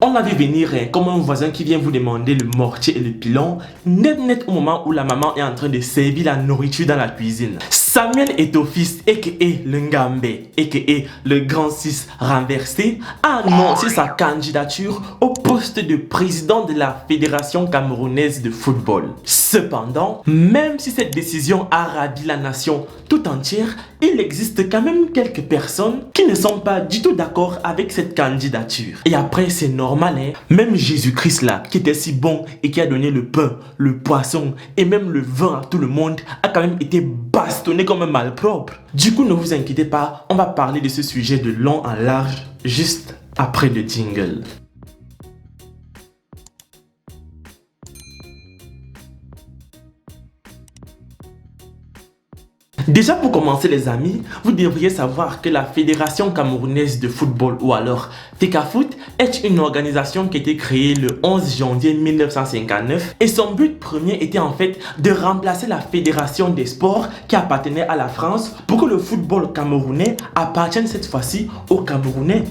On l'a vu venir comme un voisin qui vient vous demander le mortier et le pilon, net au moment où la maman est en train de servir la nourriture dans la cuisine. Samuel Eto'o-Fils, a.k.a. le Ngambe, a.k.a. le grand 6 renversé, a annoncé sa candidature au poste de président de la Fédération camerounaise de football. Cependant, même si cette décision a ravi la nation tout entière, il existe quand même quelques personnes qui ne sont pas du tout d'accord avec cette candidature. Et après, c'est normal, hein? Même Jésus-Christ là, qui était si bon et qui a donné le pain, le poisson et même le vin à tout le monde, a quand même été bastonné comme un malpropre. Du coup, ne vous inquiétez pas, on va parler de ce sujet de long en large juste après le jingle. Déjà pour commencer les amis, vous devriez savoir que la Fédération camerounaise de football ou alors FECAFOOT est une organisation qui a été créée le 11 janvier 1959 et son but premier était en fait de remplacer la Fédération des sports qui appartenait à la France pour que le football camerounais appartienne cette fois-ci aux Camerounais.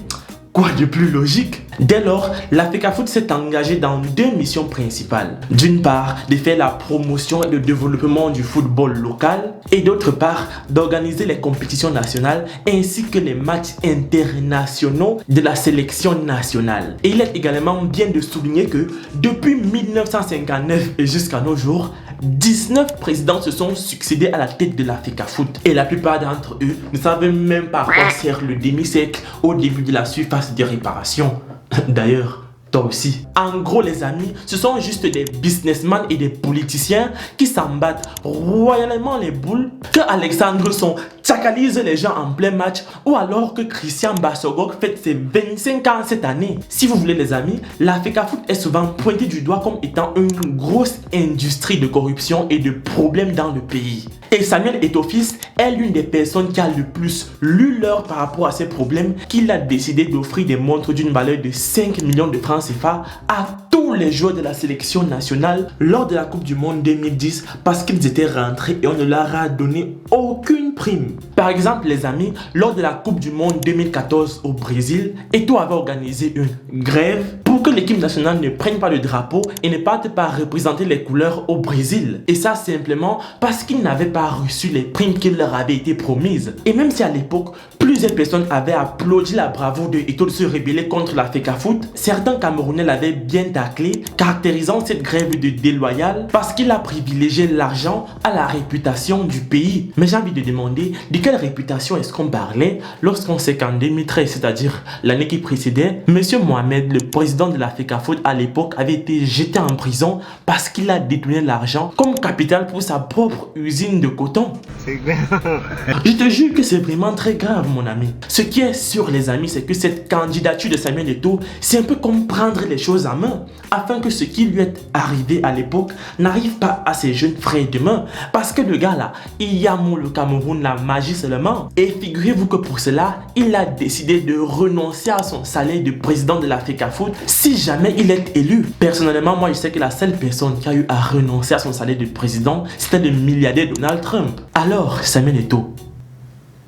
Quoi de plus logique? Dès lors, la FECAFOOT s'est engagée dans deux missions principales. D'une part, de faire la promotion et le développement du football local et d'autre part, d'organiser les compétitions nationales ainsi que les matchs internationaux de la sélection nationale. Et il est également bien de souligner que depuis 1959 et jusqu'à nos jours, 19 présidents se sont succédés à la tête de la FECAFOOT et la plupart d'entre eux ne savaient même pas à quoi sert le demi-cercle au début de la surface de réparation. D'ailleurs, toi aussi. En gros les amis, ce sont juste des businessmen et des politiciens qui s'en battent royalement les boules que Alexandre Son tchakalise les gens en plein match ou alors que Christian Bassogog fête ses 25 ans cette année. Si vous voulez les amis, la FECAFOOT est souvent pointée du doigt comme étant une grosse industrie de corruption et de problèmes dans le pays. Et Samuel Eto'o-Fils est l'une des personnes qui a le plus lu l'heure par rapport à ces problèmes qu'il a décidé d'offrir des montres d'une valeur de 5 millions de francs CFA à tous les joueurs de la sélection nationale lors de la Coupe du Monde 2010 parce qu'ils étaient rentrés et on ne leur a donné aucune prime. Par exemple les amis, lors de la Coupe du Monde 2014 au Brésil, Eto'o avait organisé une grève pour que l'équipe nationale ne prenne pas le drapeau et ne parte pas représenter les couleurs au Brésil. Et ça simplement parce qu'ils n'avaient pas reçu les primes qui leur avaient été promises. Et même si à l'époque, plusieurs personnes avaient applaudi la bravoure de Eto'o de se rebeller contre la FECAFOOT, certains Camerounais l'avaient bien taclé, caractérisant cette grève de déloyale parce qu'il a privilégié l'argent à la réputation du pays. Mais j'ai envie de demander de quelle réputation est-ce qu'on parlait lorsqu'on sait qu'en 2013, c'est-à-dire l'année qui précédait, Monsieur Mohamed, le président de la FECAFOOT à l'époque, avait été jeté en prison parce qu'il a détourné l'argent comme capital pour sa propre usine de coton. Je te jure que c'est vraiment très grave mon ami. Ce qui est sûr les amis, c'est que cette candidature de Samuel Eto'o, c'est un peu comme prendre les choses en main afin que ce qui lui est arrivé à l'époque n'arrive pas à ses jeunes frères demain. Parce que le gars là, il y a le Cameroun la magie seulement. Et figurez-vous que pour cela, il a décidé de renoncer à son salaire de président de la FECAFOOT si jamais il est élu. Personnellement, moi je sais que la seule personne qui a eu à renoncer à son salaire de président, c'était le milliardaire Donald Trump. Alors, Samuel Eto'o,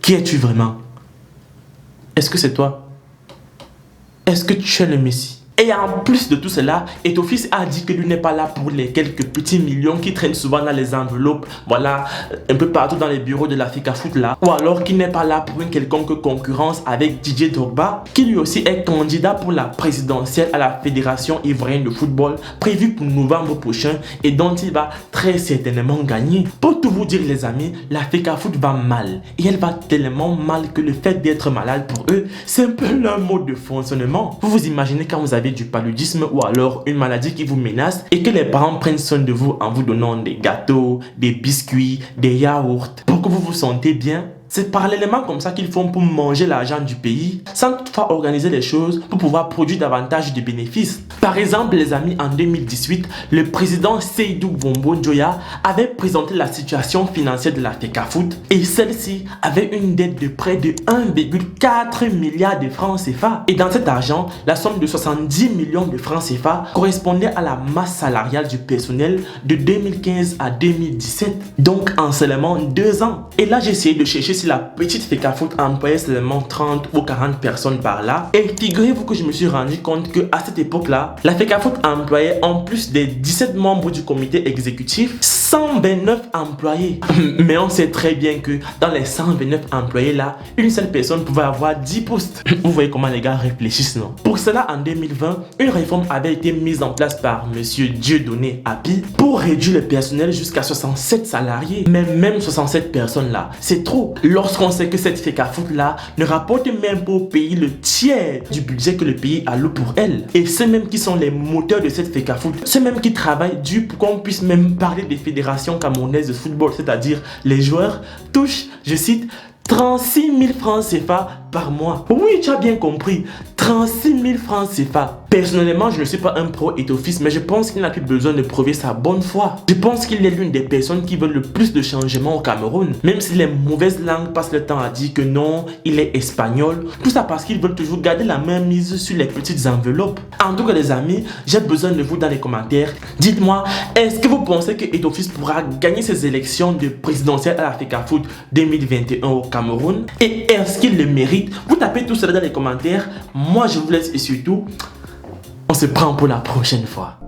qui es-tu vraiment? Est-ce que c'est toi? Est-ce que tu es le Messie? Et en plus de tout cela, Eto'o-Fils a dit que lui n'est pas là pour les quelques petits millions qui traînent souvent dans les enveloppes, voilà, un peu partout dans les bureaux de la FECAFOOT là. Ou alors qu'il n'est pas là pour une quelconque concurrence avec Didier Drogba, qui lui aussi est candidat pour la présidentielle à la Fédération ivoirienne de football, prévue pour novembre prochain et dont il va très certainement gagner. Pour tout vous dire les amis, la FECAFOOT va mal. Et elle va tellement mal que le fait d'être malade pour eux, c'est un peu leur mode de fonctionnement. Vous vous imaginez quand vous avez du paludisme ou alors une maladie qui vous menace et que les parents prennent soin de vous en vous donnant des gâteaux, des biscuits, des yaourts pour que vous vous sentez bien. C'est parallèlement comme ça qu'ils font pour manger l'argent du pays sans toutefois organiser les choses pour pouvoir produire davantage de bénéfices. Par exemple, les amis, en 2018, le président Seydou Bombo Njoya avait présenté la situation financière de la FECAFOOT et celle-ci avait une dette de près de 1,4 milliard de francs CFA. Et dans cet argent, la somme de 70 millions de francs CFA correspondait à la masse salariale du personnel de 2015 à 2017. Donc en seulement 2 ans. Et là, j'ai essayé de chercher si la petite FECAFOOT employait seulement 30 ou 40 personnes par là. Et figurez-vous que je me suis rendu compte qu'à cette époque-là, la FECAFOOT employait en plus des 17 membres du comité exécutif, 129 employés. Mais on sait très bien que dans les 129 employés là, une seule personne pouvait avoir 10 postes. Vous voyez comment les gars réfléchissent, non? Pour cela, en 2020, une réforme avait été mise en place par Monsieur Dieudonné Hapi pour réduire le personnel jusqu'à 67 salariés. Mais même 67 personnes là, c'est trop. Lorsqu'on sait que cette FECAFOOT là ne rapporte même pas au pays le tiers du budget que le pays alloue pour elle. Et ceux-mêmes qui sont les moteurs de cette FECAFOOT, ceux-mêmes qui travaillent dur pour qu'on puisse même parler des fédérations camerounaises de football, c'est-à-dire les joueurs, touchent, je cite, 36 000 francs CFA par mois. Oui, tu as bien compris. 36 000 francs CFA. Personnellement, je ne suis pas un pro étophiste, mais je pense qu'il n'a plus besoin de prouver sa bonne foi. Je pense qu'il est l'une des personnes qui veulent le plus de changements au Cameroun. Même si les mauvaises langues passent le temps à dire que non, il est espagnol. Tout ça parce qu'ils veulent toujours garder la main mise sur les petites enveloppes. En tout cas, les amis, j'ai besoin de vous dans les commentaires. Dites-moi, est-ce que vous pensez que Etophis pourra gagner ces élections de présidentielles à la FECAFOOT 2021 au Cameroun? Et est-ce qu'il le mérite? Vous tapez tout cela dans les commentaires. Moi, je vous laisse et surtout, on se prend pour la prochaine fois.